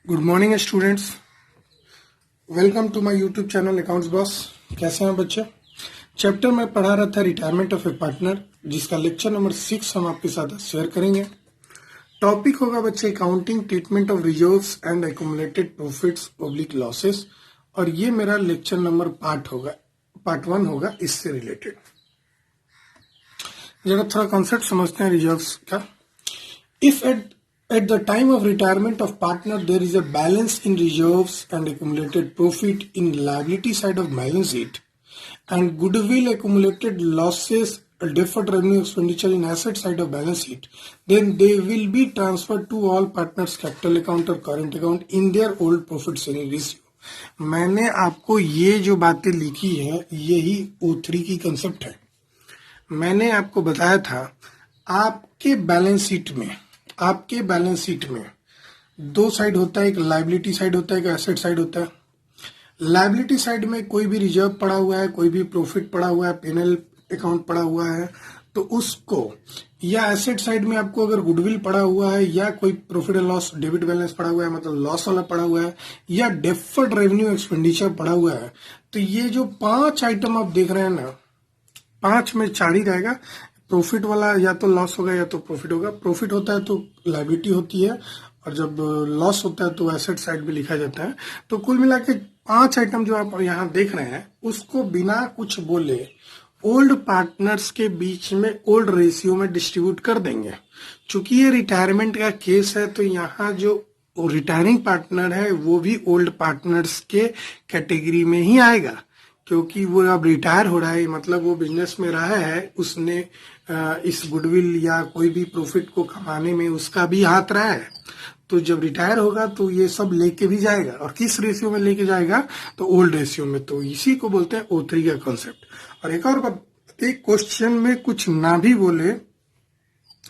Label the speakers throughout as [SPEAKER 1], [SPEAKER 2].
[SPEAKER 1] Good morning students, welcome to my YouTube channel accounts boss. कैसे हैं बच्चे? Chapter में पढ़ा रहा था रिटायरमेंट ऑफ ए पार्टनर, जिसका लेक्चर नंबर 6 हम आपके साथ शेयर करेंगे। टॉपिक होगा बच्चे accounting treatment of reserves and accumulated profits public losses, और ये मेरा लेक्चर नंबर पार्ट 1 होगा इससे रिलेटेड। जरा थोड़ा कॉन्सेप्ट समझते हैं रिजर्व्स का। If at the time of retirement of partner, there is a balance in reserves and accumulated profit in liability side of balance sheet, and goodwill, accumulated losses, deferred revenue expenditure in asset side of balance sheet, then they will be transferred to all partners capital account or current account in their old profit sharing ratio। मैंने आपको ये जो बातें लिखी है यही O3 की concept है। मैंने आपको बताया था आपके बैलेंस शीट में दो साइड होता है, एक लायबिलिटी साइड होता है, एक एसेट साइड होता है। लायबिलिटी साइड में कोई भी रिजर्व पड़ा हुआ है, कोई भी प्रॉफिट पड़ा हुआ है, पेनल अकाउंट पड़ा हुआ है, तो उसको, या एसेट साइड में आपको अगर गुडविल पड़ा हुआ है, या कोई profit and loss debit balance पड़ा हुआ है, मतलब लॉस वाला पड़ा हुआ है, या डेफर्ड रेवेन्यू एक्सपेंडिचर पड़ा हुआ है, तो ये जो 5 आइटम आप देख रहे हैं ना, 5 में 4 ही रहेगा। प्रॉफिट वाला या तो लॉस होगा या तो प्रॉफिट होगा। प्रॉफिट होता है तो लायबिलिटी होती है, और जब लॉस होता है तो एसेट साइड भी लिखा जाता है। तो कुल मिला के 5 आइटम जो आप यहाँ देख रहे हैं, उसको बिना कुछ बोले ओल्ड पार्टनर्स के बीच में ओल्ड रेशियो में डिस्ट्रीब्यूट कर देंगे। चूंकि ये रिटायरमेंट का केस है, तो यहाँ जो रिटायरिंग पार्टनर है वो भी ओल्ड पार्टनर्स के कैटेगरी में ही आएगा, क्योंकि वो अब रिटायर हो रहा है, मतलब वो बिजनेस में रहा है, उसने इस गुडविल या कोई भी प्रॉफिट को कमाने में उसका भी हाथ रहा है। तो जब रिटायर होगा तो ये सब लेके भी जाएगा, और किस रेशियो में लेके जाएगा, तो ओल्ड रेशियो में। तो इसी को बोलते हैं O3 का कॉन्सेप्ट। और एक और बात, एक क्वेश्चन में कुछ ना भी बोले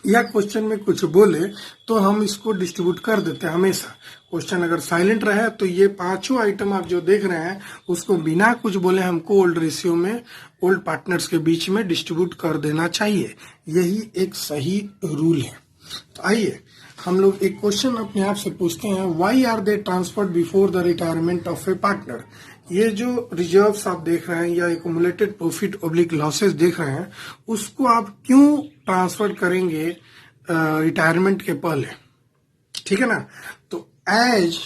[SPEAKER 1] या क्वेश्चन में कुछ बोले तो हम इसको डिस्ट्रीब्यूट कर देते हैं हमेशा। क्वेश्चन अगर साइलेंट रहे तो ये 5 आइटम आप जो देख रहे हैं उसको बिना कुछ बोले हमको ओल्ड रेशियो में ओल्ड पार्टनर्स के बीच में डिस्ट्रीब्यूट कर देना चाहिए। यही एक सही रूल है। तो आइए हम लोग एक क्वेश्चन अपने आप से पूछते हैं, why are they transferred before the retirement of a partner. ये जो रिजर्व्स आप देख रहे हैं या एक्यूमुलेटेड प्रॉफिट ऑब्लिक लॉसेस देख रहे हैं, उसको आप क्यों ट्रांसफर करेंगे रिटायरमेंट के पहले, ठीक है ना। तो as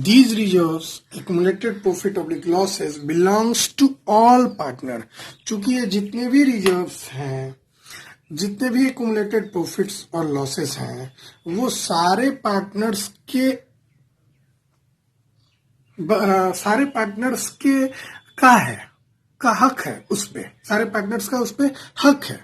[SPEAKER 1] these reserves accumulated profit oblique losses belongs to all partner, चूंकि ये जितने भी रिजर्व्स हैं, जितने भी accumulated profits और losses हैं, वो सारे पार्टनर्स के का हक है उस पे, सारे पार्टनर्स का उस पे हक है,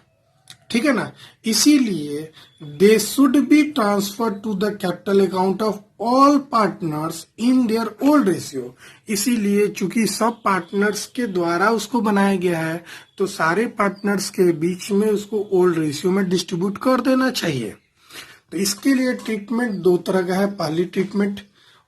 [SPEAKER 1] ठीक है ना। इसीलिए they should be transfer to the capital account of all partners in their old ratio. इसीलिए चूंकि सब पार्टनर्स के द्वारा उसको बनाया गया है, तो सारे पार्टनर्स के बीच में उसको ओल्ड रेशियो में डिस्ट्रीब्यूट कर देना चाहिए। तो इसके लिए ट्रीटमेंट 2 तरह का है। पहली treatment,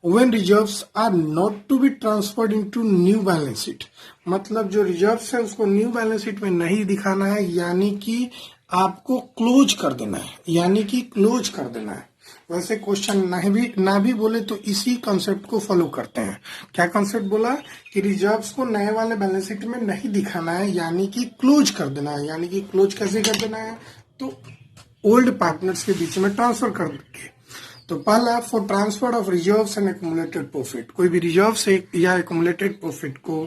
[SPEAKER 1] when reserves are not to be transferred into new balance sheet, मतलब जो रिजर्व्स है उसको न्यू बैलेंस शीट में नहीं दिखाना है, यानी कि आपको क्लोज कर देना है, वैसे क्वेश्चन ना भी बोले तो इसी कॉन्सेप्ट को फॉलो करते हैं। क्या कॉन्सेप्ट बोला कि रिजर्व्स को नए वाले बैलेंस शीट में नहीं दिखाना है, यानी कि क्लोज कर देना है। यानी कि क्लोज कैसे कर देना है, तो ओल्ड पार्टनर्स के बीच में ट्रांसफर कर देंगे। तो पहला, for transfer of reserves and accumulated profit, कोई भी रिजर्व से या एक्यूमुलेटेड प्रॉफिट को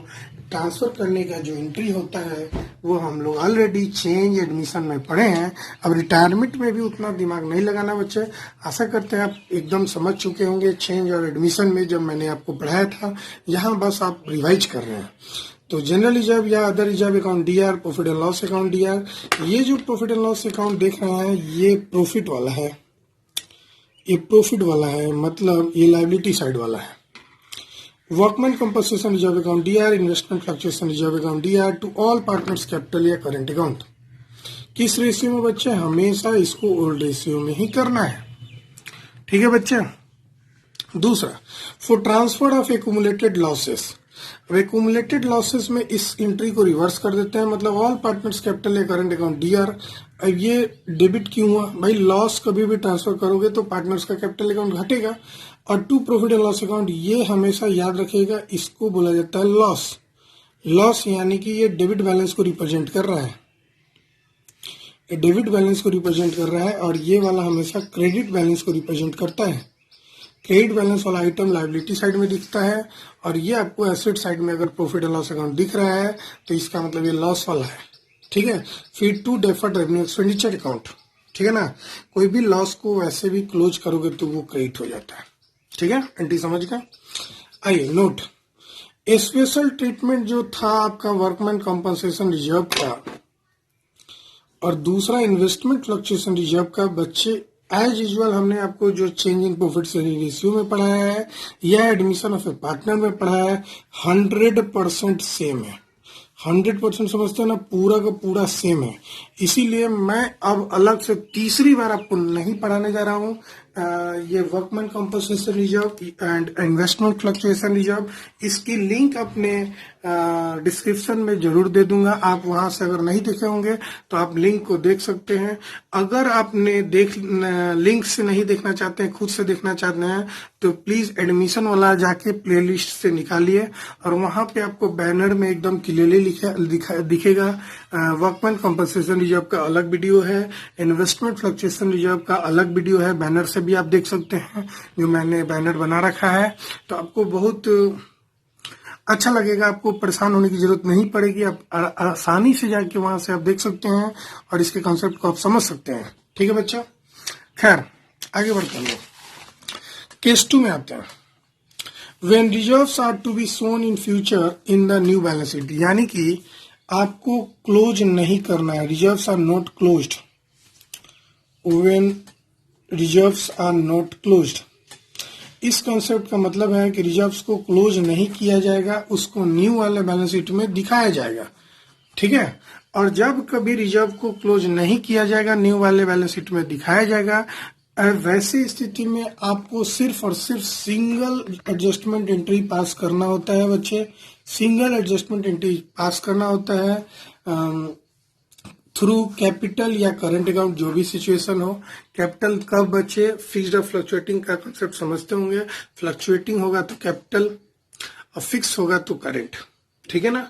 [SPEAKER 1] ट्रांसफर करने का जो एंट्री होता है वो हम लोग ऑलरेडी चेंज एडमिशन में पढ़े हैं। अब रिटायरमेंट में भी उतना दिमाग नहीं लगाना बच्चे। आशा करते हैं आप एकदम समझ चुके होंगे चेंज और एडमिशन में, जब मैंने आपको पढ़ाया था। यहाँ बस आप रिवाइज कर रहे हैं। तो जनरल रिजर्व या other reserve account DR, profit and loss account DR, ये जो प्रॉफिट एंड लॉस अकाउंट देख रहे हैं ये प्रॉफिट वाला है, मतलब ये लायबिलिटी साइड वाला है। Workman compensation reserve account DR, investment fluctuation reserve account DR to all partners capital या करेंट अकाउंट। किस रेशियो में बच्चे? हमेशा इसको ओल्ड रेशियो में ही करना है, ठीक है बच्चे। दूसरा, for transfer of accumulated losses, अब एक्यूमुलेटेड लॉसेस में इस एंट्री को रिवर्स कर देते हैं, मतलब ऑल पार्टनर्स कैपिटल या करंट अकाउंट DR। अब ये डेबिट क्यों हुआ भाई? लॉस कभी भी ट्रांसफर करोगे तो पार्टनर्स का कैपिटल अकाउंट घटेगा, और to profit and loss account ये हमेशा याद रखिएगा, इसको बोला जाता है लॉस। लॉस यानी कि ये डेबिट बैलेंस को रिप्रेजेंट कर रहा है, डेबिट बैलेंस को रिप्रेजेंट कर रहा है, और ये वाला हमेशा क्रेडिट बैलेंस को रिप्रेजेंट करता है। क्रेडिट बैलेंस वाला आइटम लायबिलिटी साइड में दिखता है, और ये आपको एसेट साइड में अगर प्रॉफिट एंड लॉस अकाउंट दिख रहा है तो इसका मतलब ये लॉस वाला है, ठीक है। फिर to deferred revenue expenditure account, ठीक है ना। कोई भी लॉस को वैसे भी क्लोज करोगे तो वो क्रेडिट हो जाता है, ठीक है। एंटी समझ गए? आइए नोट, स्पेशल ट्रीटमेंट जो था आपका वर्कमैन कॉम्पनसेशन रिजर्व का और दूसरा इन्वेस्टमेंट फ्लक्चुएशन रिजर्व का, बच्चे एज यूजुअल हमने आपको जो change in profit sharing ratio में पढ़ाया है या एडमिशन ऑफ ए पार्टनर में पढ़ाया है, 100% सेम है। 100% समझते हैं ना, पूरा का पूरा सेम है। इसीलिए मैं अब अलग से तीसरी बार आपको नहीं पढ़ाने जा रहा हूँ। ये workman compensation reserve and investment fluctuation reserve, इसकी लिंक अपने डिस्क्रिप्शन में जरूर दे दूंगा। आप वहां से अगर नहीं देखे होंगे तो आप लिंक को देख सकते हैं। अगर आपने लिंक से नहीं देखना चाहते हैं, खुद से देखना चाहते हैं, तो प्लीज एडमिशन वाला जाके प्लेलिस्ट से निकालिए, और वहां पे आपको बैनर में एकदम क्लियरली दिखेगा वर्कमैन कॉम्पनसेशन रिजर्व का अलग वीडियो है, इन्वेस्टमेंट फ्लक्चुएशन रिजर्व का अलग वीडियो है। बैनर से भी आप देख सकते हैं, जो मैंने बैनर बना रखा है, तो आपको बहुत अच्छा लगेगा। आपको परेशान होने की जरूरत नहीं पड़ेगी, आप आसानी से जाके वहां से आप देख सकते हैं और इसके कॉन्सेप्ट को आप समझ सकते हैं, ठीक है बच्चा। खैर आगे बढ़ते हैं, केस 2 में आते हैं। When reserves are to be shown in future in the new balance sheet, यानी कि आपको क्लोज नहीं करना है, reserves are not closed. When reserves are not closed, इस कॉन्सेप्ट का मतलब है कि रिजर्व्स को क्लोज नहीं किया जाएगा, उसको न्यू वाले बैलेंस शीट में दिखाया जाएगा, ठीक है। और जब कभी रिजर्व को क्लोज नहीं किया जाएगा, न्यू वाले बैलेंस शीट में दिखाया जाएगा, वैसी स्थिति में आपको सिर्फ और सिर्फ सिंगल एडजस्टमेंट एंट्री पास करना होता है बच्चे। सिंगल एडजस्टमेंट एंट्री पास करना होता है थ्रू कैपिटल या करंट अकाउंट, जो भी सिचुएशन हो। कैपिटल कब बच्चे? फिक्स्ड और फ्लक्चुएटिंग का कॉन्सेप्ट समझते होंगे। फ्लक्चुएटिंग होगा तो कैपिटल और फिक्स होगा तो करंट, ठीक है ना।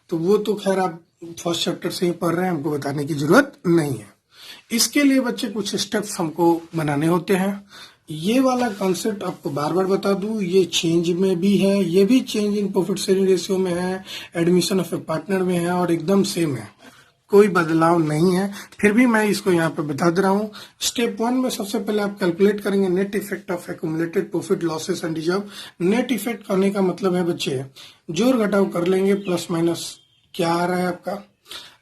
[SPEAKER 1] तो वो तो खैर आप फर्स्ट चैप्टर से ही पढ़ रहे हैं, हमको बताने की जरूरत नहीं है। इसके लिए बच्चे कुछ स्टेप्स हमको बनाने होते हैं। ये वाला कॉन्सेप्ट आपको बार बार बता दूं, ये चेंज में भी है, ये भी change in profit sharing ratio में है, एडमिशन ऑफ ए पार्टनर में है, और एकदम सेम है, कोई बदलाव नहीं है। फिर भी मैं इसको यहाँ पे बता दे रहा हूँ। स्टेप 1 में सबसे पहले आप कैलकुलेट करेंगे net effect of accumulated profit losses and reserve. Net effect करने का मतलब है बच्चे, जोड़ घटाव कर लेंगे, प्लस माइनस क्या आ रहा है आपका।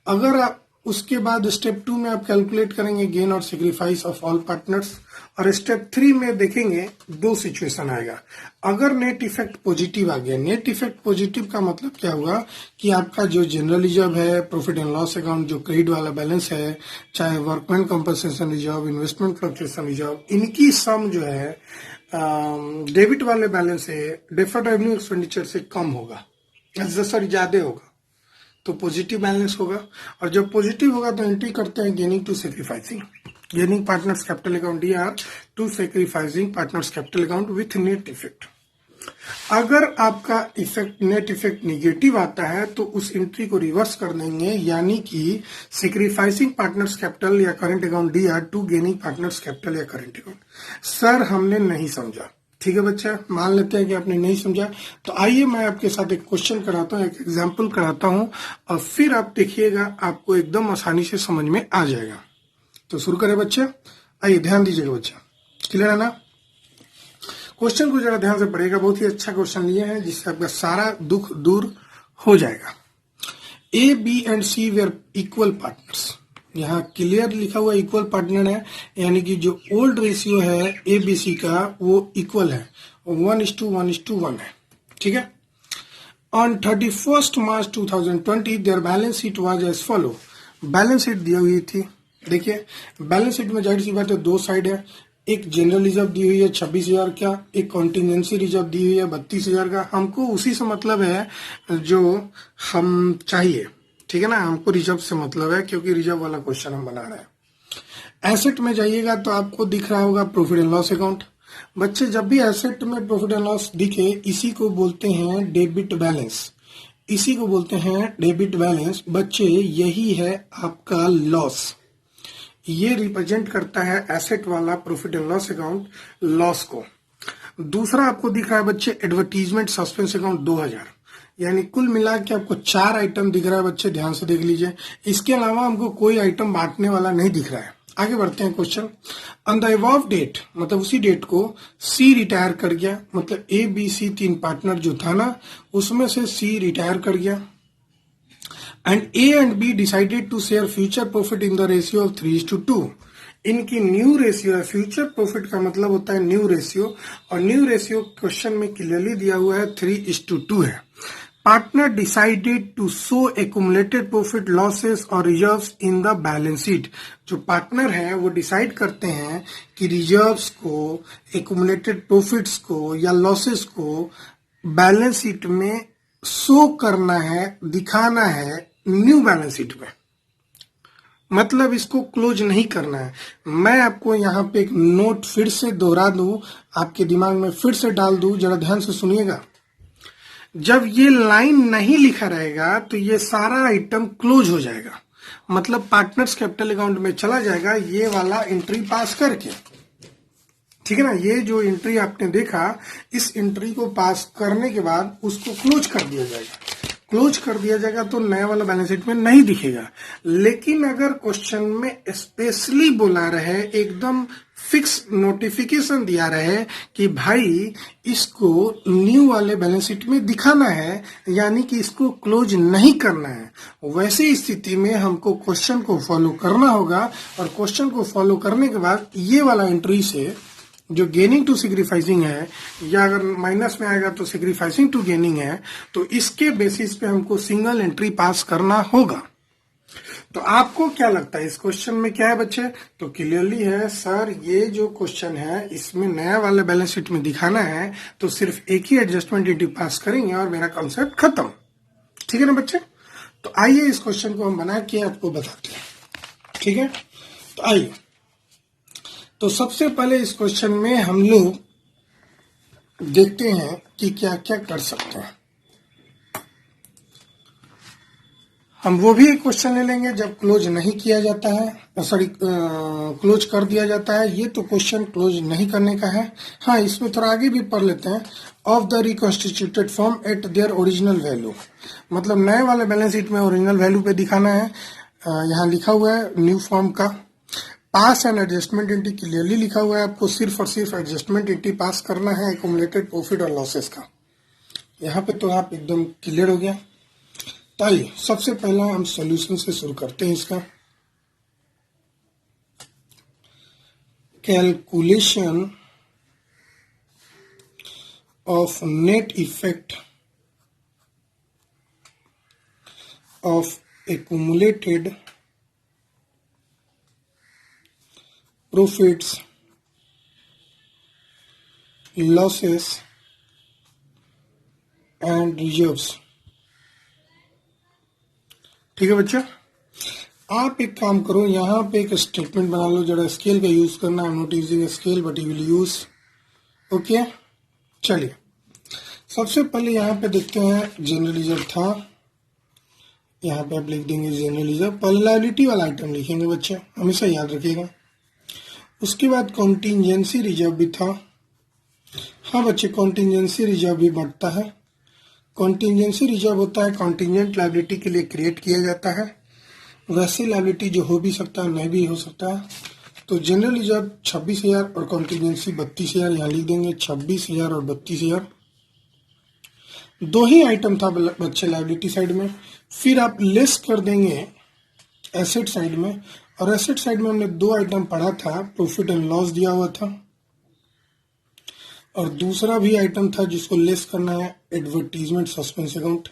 [SPEAKER 1] अगर आप उसके बाद स्टेप 2 में आप कैलकुलेट करेंगे गेन और सेक्रीफाइस ऑफ ऑल पार्टनर्स, और स्टेप 3 में देखेंगे दो सिचुएशन आएगा। अगर नेट इफेक्ट पॉजिटिव आ गया, नेट इफेक्ट पॉजिटिव का मतलब क्या हुआ कि आपका जो जनरल रिजर्व है, प्रॉफिट एंड लॉस अकाउंट, जो क्रेडिट वाला बैलेंस है, चाहे workman compensation reserve, investment fluctuation reserve, इनकी सम जो है डेबिट वाले बैलेंस से, डेफर्ड रेवेन्यू एक्सपेंडिचर से कम होगा, सॉरी ज्यादा होगा, तो पॉजिटिव बैलेंस होगा। और जब पॉजिटिव होगा तो एंट्री करते हैं gaining to sacrificing, gaining partners capital account DR to sacrificing partners capital account with net effect. अगर आपका इफेक्ट नेट इफेक्ट निगेटिव आता है तो उस एंट्री को रिवर्स कर देंगे, यानी कि सेक्रीफाइसिंग पार्टनर्स कैपिटल या current account DR to gaining partners capital या करंट अकाउंट। सर हमने नहीं समझा, ठीक है बच्चा, मान लेते हैं कि आपने नहीं समझा, तो आइए मैं आपके साथ एक क्वेश्चन कराता हूँ, एक एग्जाम्पल कराता हूँ, और फिर आप देखिएगा आपको एकदम आसानी से समझ में आ जाएगा। तो शुरू करें बच्चे, आइए ध्यान दीजिएगा बच्चा, क्लियर है ना। क्वेश्चन को जरा ध्यान से पढ़िएगा, बहुत ही अच्छा क्वेश्चन लिए हैं जिससे आपका सारा दुख दूर हो जाएगा। A, B and C were equal partners. यहाँ क्लियर लिखा हुआ इक्वल पार्टनर है, यानी कि जो ओल्ड रेशियो है ABC का वो इक्वल है, 1:1:1 है, ठीक है। On 31 March 2020 their balance sheet was as follow. Balance sheet दी हुई थी, देखिए बैलेंस शीट में जाहिर सी बात है दो साइड है, एक जनरल रिजर्व दी हुई है 26,000 का, एक कॉन्टिजेंसी रिजर्व दी हुई है 32,000 का। हमको उसी से मतलब है जो हम चाहिए, ठीक है ना। हमको रिजर्व से मतलब है क्योंकि रिजर्व वाला क्वेश्चन हम बना रहे हैं। एसेट में जाइएगा तो आपको दिख रहा होगा प्रॉफिट एंड लॉस अकाउंट। बच्चे जब भी एसेट में प्रॉफिट एंड लॉस दिखे, इसी को बोलते हैं डेबिट बैलेंस, इसी को बोलते हैं डेबिट बैलेंस। बच्चे यही है आपका लॉस, ये रिप्रेजेंट करता है एसेट वाला profit and loss account loss को। दूसरा आपको दिख रहा है बच्चे एडवर्टीजमेंट सस्पेंस अकाउंट 2000, यानी कुल मिला के आपको 4 आइटम दिख रहा है बच्चे, ध्यान से देख लीजिए। इसके अलावा हमको कोई आइटम बांटने वाला नहीं दिख रहा है। आगे बढ़ते हैं question. On the above date, मतलब उसी डेट को सी रिटायर कर गया, मतलब ए बी सी 3 पार्टनर जो था ना, उसमें से सी रिटायर कर गया। And A and B decided to share future profit in the ratio of 3:2। इनकी न्यू रेशियो है, फ्यूचर प्रॉफिट का मतलब होता है न्यू रेशियो, और न्यू रेशियो क्वेश्चन में क्लियरली दिया हुआ है 3:2 है। Partner decided to show accumulated profit losses और reserves in the balance sheet. जो पार्टनर है वो डिसाइड करते हैं कि रिजर्व्स को, एक्यूमुलेटेड प्रॉफिट्स को या लॉसेस को बैलेंस शीट में शो करना है, दिखाना है न्यू बैलेंस शीट में, मतलब इसको क्लोज नहीं करना है। मैं आपको यहाँ पे एक नोट फिर से दोहरा दूं, आपके दिमाग में फिर से डाल दूं, जरा ध्यान से सुनिएगा। जब ये लाइन नहीं लिखा रहेगा तो ये सारा आइटम क्लोज हो जाएगा, मतलब पार्टनर्स कैपिटल अकाउंट में चला जाएगा ये वाला एंट्री पास करके, ठीक है ना। ये जो एंट्री आपने देखा, इस एंट्री को पास करने के बाद उसको क्लोज कर दिया जाएगा। क्लोज कर दिया जाएगा तो नया वाला बैलेंस शीट में नहीं दिखेगा। लेकिन अगर क्वेश्चन में स्पेशली बोला रहे, एकदम फिक्स नोटिफिकेशन दिया रहे कि भाई इसको न्यू वाले बैलेंस शीट में दिखाना है, यानी कि इसको क्लोज नहीं करना है, वैसे स्थिति में हमको क्वेश्चन को फॉलो करना होगा। और क्वेश्चन को फॉलो करने के बाद ये वाला एंट्री से जो गेनिंग टू सेक्रीफाइसिंग है, या अगर माइनस में आएगा तो सेक्रीफाइसिंग टू गेनिंग है, तो इसके बेसिस पे हमको सिंगल एंट्री पास करना होगा। तो आपको क्या लगता है इस क्वेश्चन में क्या है बच्चे? तो क्लियरली है सर, ये जो क्वेश्चन है इसमें नया वाला बैलेंस शीट में दिखाना है, तो सिर्फ एक ही एडजस्टमेंट एंट्री पास करेंगे और मेरा कॉन्सेप्ट खत्म। ठीक है ना बच्चे? तो आइए इस क्वेश्चन को हम बना के आपको बताते हैं, ठीक है। तो आइए, तो सबसे पहले इस क्वेश्चन में हम लोग देखते हैं कि क्या क्या कर सकते हैं। हम वो भी एक क्वेश्चन ले लेंगे जब क्लोज नहीं किया जाता है, सॉरी क्लोज कर दिया जाता है। ये तो क्वेश्चन क्लोज नहीं करने का है। हाँ, इसमें थोड़ा आगे भी पढ़ लेते हैं। Of the reconstituted form eight their original value, मतलब नए वाले बैलेंस शीट में ओरिजिनल वैल्यू पे दिखाना है। यहाँ लिखा हुआ है न्यू फॉर्म का। पास एंड एडजस्टमेंट एंट्री क्लियरली लिखा हुआ है, आपको सिर्फ और सिर्फ एडजस्टमेंट एंट्री पास करना है एक्यूमुलेटेड प्रॉफिट और लॉसेस का। यहाँ पे तो आप एकदम क्लियर हो गया। तो आइए सबसे पहला हम सॉल्यूशन से शुरू करते हैं इसका। Calculation of net effect of accumulated profits, losses and reserves। ठीक है बच्चा, आप एक काम करो, यहाँ पे एक स्टेटमेंट बना लो। जरा स्केल का यूज करना, I am not using scale but you will use. Okay, चलिए सबसे पहले यहाँ पे देखते हैं जनरल रिजर्व था, यहाँ पे आप लिख देंगे जनरल रिजर्व। पहले लायबिलिटी वाला आइटम लिखेंगे बच्चे, हमेशा याद रखिएगा। उसके बाद कॉन्टिजेंसी रिजर्व भी था। हाँ बच्चे, कॉन्टिजेंसी रिजर्व भी बढ़ता है। कॉन्टिजेंसी रिजर्व होता है कॉन्टिजेंट लायबिलिटी के लिए क्रिएट किया जाता है। वैसे लायबिलिटी जो हो भी सकता है, नहीं भी हो सकता है। तो जनरल रिजर्व 26,000 और कॉन्टिजेंसी 32,000, यहाँ लिख देंगे 26,000 और 32,000। दो ही आइटम था बच्चे लायबिलिटी साइड में। फिर आप लेस कर देंगे एसेट साइड में, और एसेट साइड में हमने दो आइटम पढ़ा था, प्रॉफिट एंड लॉस दिया हुआ था, और दूसरा भी आइटम था जिसको लेस करना है, एडवर्टीजमेंट सस्पेंस अकाउंट।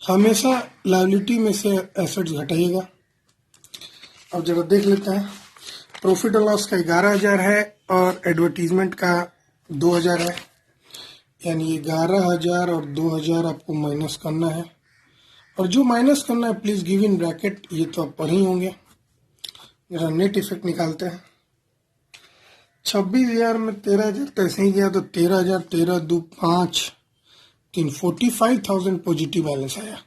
[SPEAKER 1] हमेशा लायबिलिटी में से एसेट्स घटाइएगा। अब जरा देख लेते हैं। प्रॉफिट और लॉस का 11,000 है और एडवर्टीजमेंट का 2,000 है, यानी 11,000 और 2,000 आपको माइनस करना है। और जो माइनस करना है प्लीज गिव इन ब्रैकेट, ये तो आप पढ़ ही होंगे। जरा नेट इफेक्ट निकालते हैं। 26,000 में 13,000 तो ऐसे ही गया, तो 13,000, 13 2 5 3 45,000 पॉजिटिव बैलेंस आया।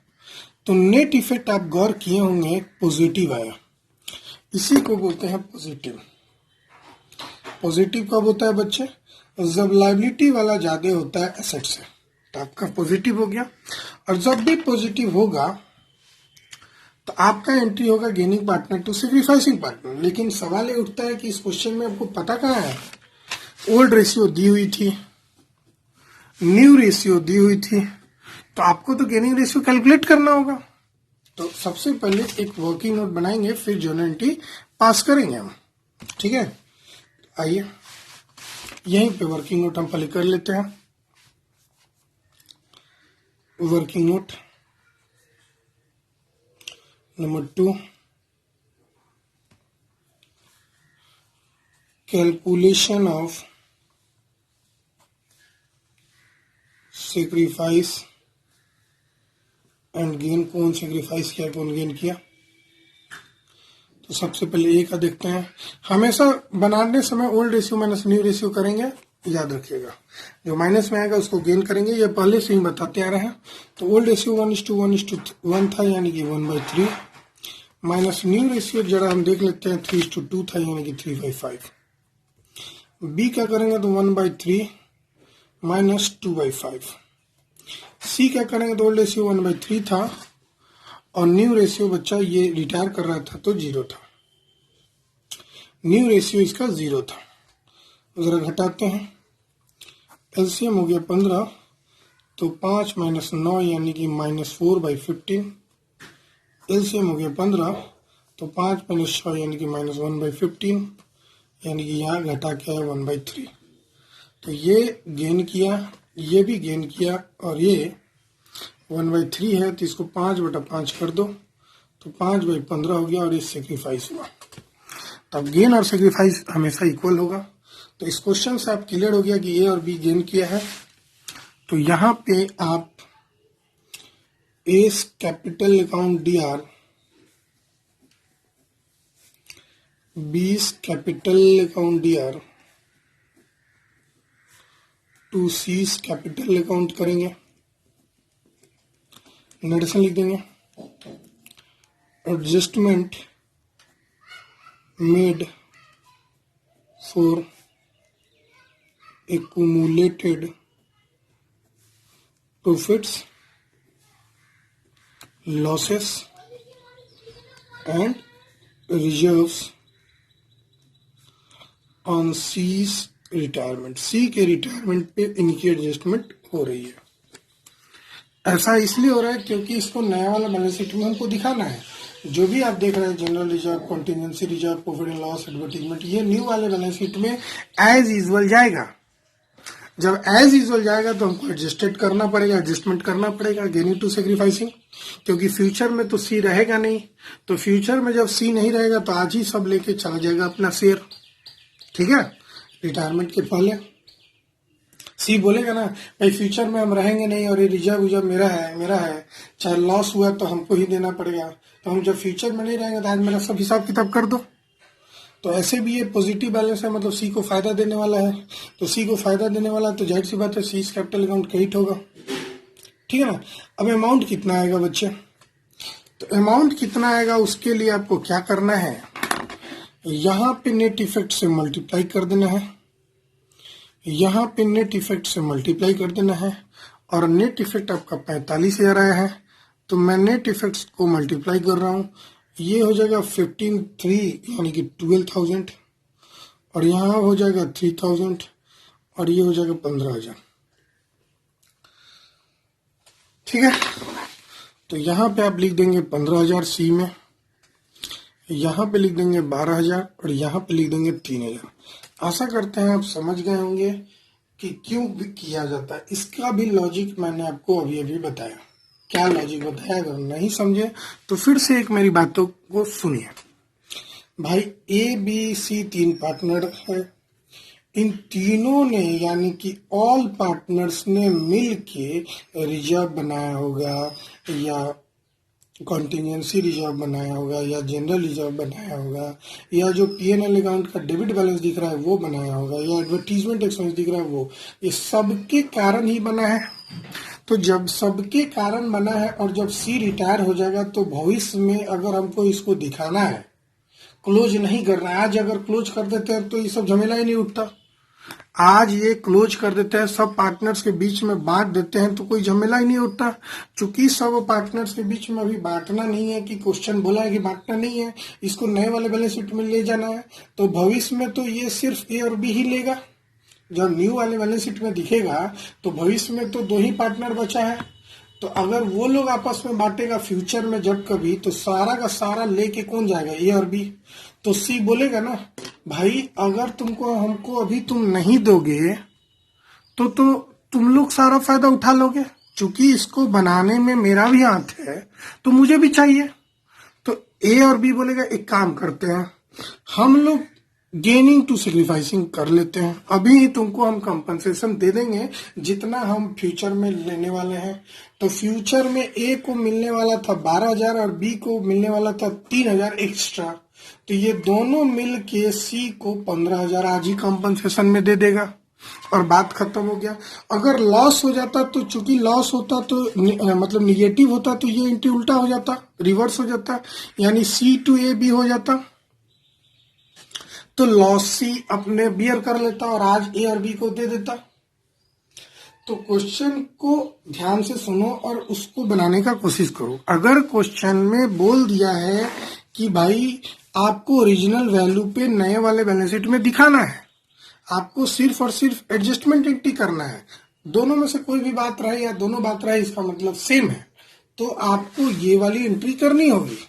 [SPEAKER 1] तो नेट इफेक्ट आप गौर किए होंगे पॉजिटिव आया, इसी को बोलते हैं पॉजिटिव। पॉजिटिव कब होता है बच्चे? जब लायबिलिटी वाला ज्यादा होता है एसेट से, तो आपका पॉजिटिव हो गया। और जब भी पॉजिटिव होगा तो आपका एंट्री होगा gaining partner to sacrificing partner. लेकिन सवाल ये उठता है कि इस क्वेश्चन में आपको पता कहाँ है? ओल्ड रेशियो दी हुई थी, न्यू रेशियो दी हुई थी, तो आपको तो गेनिंग रेशियो कैलकुलेट करना होगा। तो सबसे पहले एक वर्किंग नोट बनाएंगे, फिर जर्नल एंट्री पास करेंगे हम। ठीक है, आइए यहीं पे वर्किंग नोट हम पहले कर लेते हैं। Working note number 2, calculation of sacrifice and gain. कौन सेक्रीफाइस किया, कौन गेन किया? तो सबसे पहले ए का देखते हैं। हमेशा बनाने समय old ratio minus new ratio करेंगे, याद रखिएगा। जो माइनस में आएगा उसको गेन करेंगे, ये पहले से ही बताते आ रहे हैं। तो ओल्ड रेशियो 1:1:1 था, यानी कि 1/3, माइनस न्यू रेशियो जरा हम देख लेते हैं 3:2 था, यानी कि 3/5। बी क्या करेंगे तो 1/3 माइनस 2/5। सी क्या करेंगे तो ओल्ड रेशियो 1/3 था और न्यू रेशियो बच्चा ये रिटायर कर रहा था तो 0 था। न्यू रेशियो इसका 0 था। जरा घटाते हैं, एलसीएम हो गया 15, तो 5 - 9 यानी कि -4/15। एलसीएम हो गया 15, तो 5 - 6 यानी कि -1/15, यानी कि यहाँ घटा के है 1/3। तो ये गेन किया, ये भी गेन किया, और ये 1/3 है तो इसको 5/5 कर दो, तो 5/15 हो गया, और ये सेक्रीफाइस हुआ। तब गेन और सेक्रीफाइस हमेशा इक्वल होगा। तो इस क्वेश्चन से आप क्लियर हो गया कि ए और बी गेन किया है। तो यहाँ पे आप A's capital account DR, B's capital account DR to C's capital account करेंगे, नोटेशन लिख देंगे। Adjustment made for accumulated profits, losses and reserves on C's retirement. C के रिटायरमेंट पे इनकी एडजस्टमेंट हो रही है। ऐसा इसलिए हो रहा है क्योंकि इसको नया वाला बैलेंस शीट में हमको दिखाना है। जो भी आप देख रहे हैं general reserve, contingency reserve, profit and loss, advertisement, ये न्यू वाले बैलेंस शीट में एज यूजुअल जाएगा। जब एज यूजुअल जाएगा तो हमको एडजस्टेड करना पड़ेगा, एडजस्टमेंट करना पड़ेगा, गेनिंग टू सेक्रीफाइसिंग, क्योंकि फ्यूचर में तो सी रहेगा नहीं। तो फ्यूचर में जब सी नहीं रहेगा तो आज ही सब लेके चला जाएगा अपना शेयर। ठीक है, रिटायरमेंट के पहले सी बोलेगा ना भाई फ्यूचर में हम रहेंगे नहीं और ये रिजर्व मेरा है, चाहे लॉस हुआ तो हमको ही देना पड़ेगा। तो हम जब फ्यूचर में नहीं रहेंगे तो आज मेरा सब हिसाब किताब कर दो। तो ऐसे भी ये पॉजिटिव बैलेंस है, मतलब सी को फायदा देने वाला है। तो सी को फायदा देने वाला है तो जाहिर सी बात है सी कैपिटल अकाउंट क्रेडिट होगा। ठीक है ना। अब अमाउंट कितना आएगा बच्चे? तो अमाउंट कितना आएगा उसके लिए आपको क्या करना है, यहाँ पे नेट इफेक्ट से मल्टीप्लाई कर देना है, यहाँ पे नेट इफेक्ट से मल्टीप्लाई कर देना है, और नेट इफेक्ट आपका 45,000 आया है। तो मैं नेट इफेक्ट्स को मल्टीप्लाई कर रहा हूँ, ये हो जाएगा 15,3 यानी कि 12,000, और यहाँ हो जाएगा 3,000, और ये हो जाएगा 15,000। ठीक है, तो यहाँ पे आप लिख देंगे 15,000 सी में, यहाँ पे लिख देंगे 12,000, और यहाँ पे लिख देंगे 3,000। आशा करते हैं आप समझ गए होंगे कि क्यों किया जाता है। इसका भी लॉजिक मैंने आपको अभी अभी बताया। क्या लॉजिक बताया, अगर नहीं समझे तो फिर से एक मेरी बातों को सुनिए। भाई ए बी सी 3 पार्टनर है, इन तीनों ने यानी कि ऑल पार्टनर्स ने मिल के रिजर्व बनाया होगा, या कॉन्टीजेंसी रिजर्व बनाया होगा, या जनरल रिजर्व बनाया होगा, या जो पीएनएल अकाउंट का डेबिट बैलेंस दिख रहा है वो बनाया होगा, या एडवर्टीजमेंट एक्सपेंस दिख रहा है वो, ये सबके कारण ही बना है। तो जब सबके कारण बना है और जब सी रिटायर हो जाएगा तो भविष्य में अगर हमको इसको दिखाना है, क्लोज नहीं करना है, आज अगर क्लोज कर देते हैं तो ये सब झमेला ही नहीं उठता। आज ये क्लोज कर देते हैं, सब पार्टनर्स के बीच में बांट देते हैं तो कोई झमेला ही नहीं उठता। चूंकि सब पार्टनर्स के बीच में अभी बांटना नहीं है, कि क्वेश्चन बोला है कि बांटना नहीं है, इसको नए वाले बैलेंस शीट में ले जाना है, तो भविष्य में तो ये सिर्फ ए और बी ही लेगा। जब न्यू वाले बैलेंस शीट में दिखेगा तो भविष्य में तो 2 ही पार्टनर बचा है, तो अगर वो लोग आपस में बांटेगा फ्यूचर में जब कभी, तो सारा का सारा लेके कौन जाएगा, ए और बी। तो सी बोलेगा ना भाई अगर तुमको हमको अभी तुम नहीं दोगे तो तुम लोग सारा फायदा उठा लोगे, चूंकि इसको बनाने में मेरा भी हाथ है तो मुझे भी चाहिए। तो ए और बी बोलेगा एक काम करते हैं, हम लोग गेनिंग टू सेक्रीफाइसिंग कर लेते हैं, अभी ही तुमको हम कंपनसेशन दे देंगे जितना हम फ्यूचर में लेने वाले हैं। तो फ्यूचर में ए को मिलने वाला था 12,000 और बी को मिलने वाला था 3,000 एक्स्ट्रा, तो ये दोनों मिल के सी को 15,000 आज ही कंपनसेशन में दे देगा और बात खत्म हो गया। अगर लॉस हो जाता तो चूंकि लॉस होता तो मतलब निगेटिव होता तो ये एंट्री उल्टा हो जाता, रिवर्स हो जाता, यानी सी टू ए बी हो जाता, तो लॉस सी अपने बियर कर लेता और आज ए और बी को दे देता। तो क्वेश्चन को ध्यान से सुनो और उसको बनाने का कोशिश करो। अगर क्वेश्चन में बोल दिया है कि भाई आपको ओरिजिनल वैल्यू पे नए वाले बैलेंस शीट में दिखाना है, आपको सिर्फ और सिर्फ एडजस्टमेंट एंट्री करना है, दोनों में से कोई भी बात रहे या दोनों बात रहे इसका मतलब सेम है, तो आपको ये वाली एंट्री करनी होगी।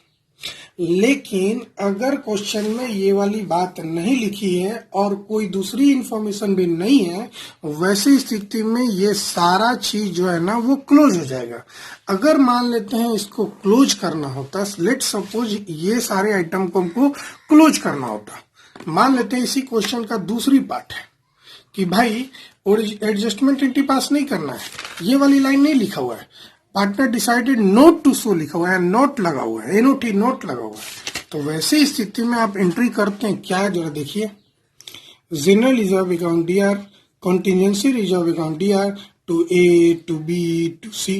[SPEAKER 1] लेकिन अगर क्वेश्चन में ये वाली बात नहीं लिखी है और कोई दूसरी इंफॉर्मेशन भी नहीं है, वैसी स्थिति में ये सारा चीज जो है ना वो क्लोज हो जाएगा। अगर मान लेते हैं इसको क्लोज करना होता, लेट सपोज ये सारे आइटम को हमको क्लोज करना होता, मान लेते हैं इसी क्वेश्चन का दूसरी पार्ट है कि भाई एडजस्टमेंट एंट्री पास नहीं करना है, ये वाली लाइन नहीं लिखा हुआ है, पार्टनर डिसाइडेड नोट टू सो लिखा हुआ है, नोट लगा हुआ है, एनओटी नोट लगा हुआ है, तो वैसे स्थिति में आप एंट्री करते हैं क्या, जरा देखिए, general reserve account DR, contingency reserve account DR to A to B to C.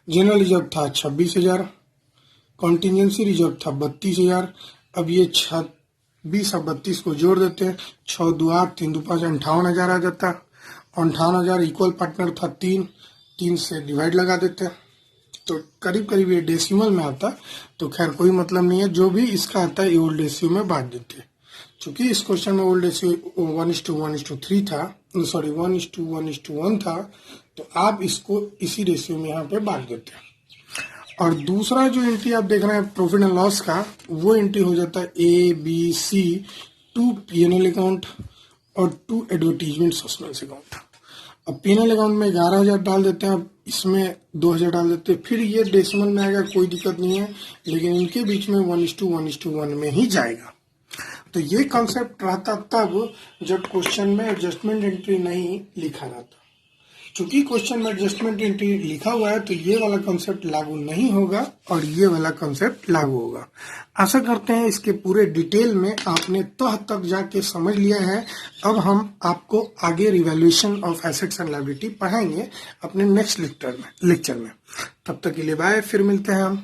[SPEAKER 1] General reserve था 26,000, कॉन्टीजेंसी रिजर्व था 32,000। अब ये 26 और 32 को जोड़ देते हैं, 6 2 8 3 2 5 58,000 आ जाता। 58,000 इक्वल पार्टनर था 3 से डिवाइड लगा देते हैं, तो करीब करीब ये डेसिमल में आता, तो खैर कोई मतलब नहीं है, जो भी इसका आता है ये ओल्ड रेशियो में बांट देते हैं। चूंकि इस क्वेश्चन में ओल्ड रेशियो 1:1:3 था, सॉरी 1:1:1 था, तो आप इसको इसी रेशियो में यहाँ पे बांट देते हैं। और दूसरा जो एंट्री आप देख रहे हैं प्रॉफिट एंड लॉस का, वो एंट्री हो जाता है A B C, 2 PNL account और 2 एडवर्टीजमेंट सस्पेंस अकाउंट। अब पीएनएल अकाउंट में 11,000 डाल देते हैं, अब इसमें 2,000 डाल देते हैं, फिर ये डेसिमल में आएगा, कोई दिक्कत नहीं है, लेकिन इनके बीच में 1:1:1 में ही जाएगा। तो ये कॉन्सेप्ट रहता तब जब क्वेश्चन में एडजस्टमेंट एंट्री नहीं लिखा रहता। चूंकि क्वेश्चन में एडजस्टमेंट एंट्री लिखा हुआ है तो ये वाला कॉन्सेप्ट लागू नहीं होगा और ये वाला कॉन्सेप्ट लागू होगा। आशा करते हैं इसके पूरे डिटेल में आपने तह तक जाके समझ लिया है। अब हम आपको आगे revaluation of assets and liability पढ़ाएंगे अपने नेक्स्ट लेक्चर में। तब तक के लिए बाय, फिर मिलते हैं हम।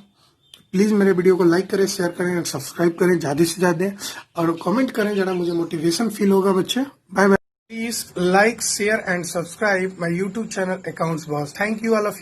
[SPEAKER 1] प्लीज मेरे वीडियो को लाइक करें, शेयर करें और सब्सक्राइब करें ज्यादा से ज्यादा, और कमेंट करें, जरा मुझे मोटिवेशन फील होगा बच्चे। Bye bye. Please like, share and subscribe my YouTube channel Accounts Boss. Thank you all of you.